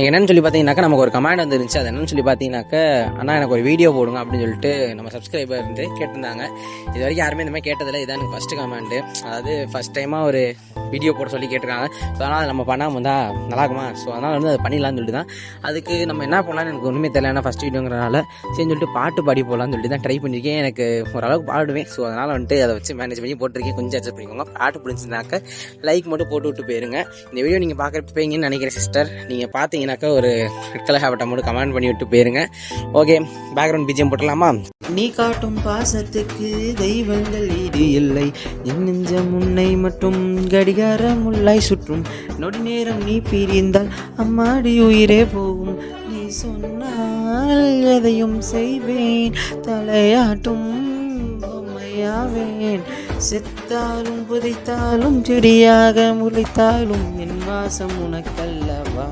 என்னென்னு சொல்லி பார்த்தீங்கன்னாக்கா நமக்கு ஒரு கமெண்ட் வந்துருந்துச்சு. அது என்னென்னு சொல்லி பார்த்தீங்கன்னாக்கா, அண்ணா எனக்கு ஒரு வீடியோ போடுங்க அப்படின்னு சொல்லிட்டு நம்ம சப்ஸ்கிரைபர் இருந்து கேட்டிருந்தாங்க. இது வரைக்கும் யாருமே இந்த மாதிரி கேட்டதில்லை. இதான் எனக்கு ஃபஸ்ட்டு கமெண்ட்டு. அதாவது ஃபஸ்ட் டைமாக ஒரு வீடியோ போட சொல்லி கேட்டிருக்காங்க. ஸோ அதனால் நம்ம பண்ணாமல் இருந்தால் நல்லாக்குமா, ஸோ அதனால் வந்து அதை பண்ணிடலான்னு சொல்லிட்டு தான். அதுக்கு நம்ம என்ன பண்ணலான்னு எனக்கு ஒன்றுமே தெரியல. ஏன்னா ஃபஸ்ட் வீடியோங்கிறனால சரின்னு சொல்லிட்டு பாட்டு பாடி போடலான்னு சொல்லிட்டு தான் ட்ரை பண்ணியிருக்கேன். எனக்கு ஓரளவுக்கு பாடுவேன். ஸோ அதனால் வந்துட்டு அதை வச்சு மேனேஜ் பண்ணி போட்டிருக்கேன். கொஞ்சம் அட்ஜஸ்ட் பண்ணிக்கோங்க. பாட்டு பிடிச்சிருந்தாக்க லைக் மட்டும் போட்டு விட்டு போயிருங்க. இந்த வீடியோ நீங்கள் பார்க்குறப்பீங்கன்னு நினைக்கிறேன் சிஸ்டர். நீங்கள் பார்த்தீங்கன்னாக்கா ஒரு ரெட் கலர் ஹேபட்டை மட்டும் கமெண்ட் பண்ணி விட்டு போயிருங்க. ஓகே, பேக்ரவுண்ட் பிஜிஎம் போட்டலாமா? நீ காட்டும் பாசத்துக்கு தெய்வங்கள் ஈடு இல்லை, என் நெஞ்சம் உன்னை மட்டும் கடிகாரம் உள்ளாய் சுற்றும், நொடி நேரம் நீ பிரிந்தால் அம்மாடி உயிரே போகும், நீ சொன்னால் எதையும் செய்வேன், தலையாட்டும் பொம்மையாவேன், செத்தாலும் புதைத்தாலும் செடியாக முளைத்தாலும் என் வாசம் உனக்கல்லவா.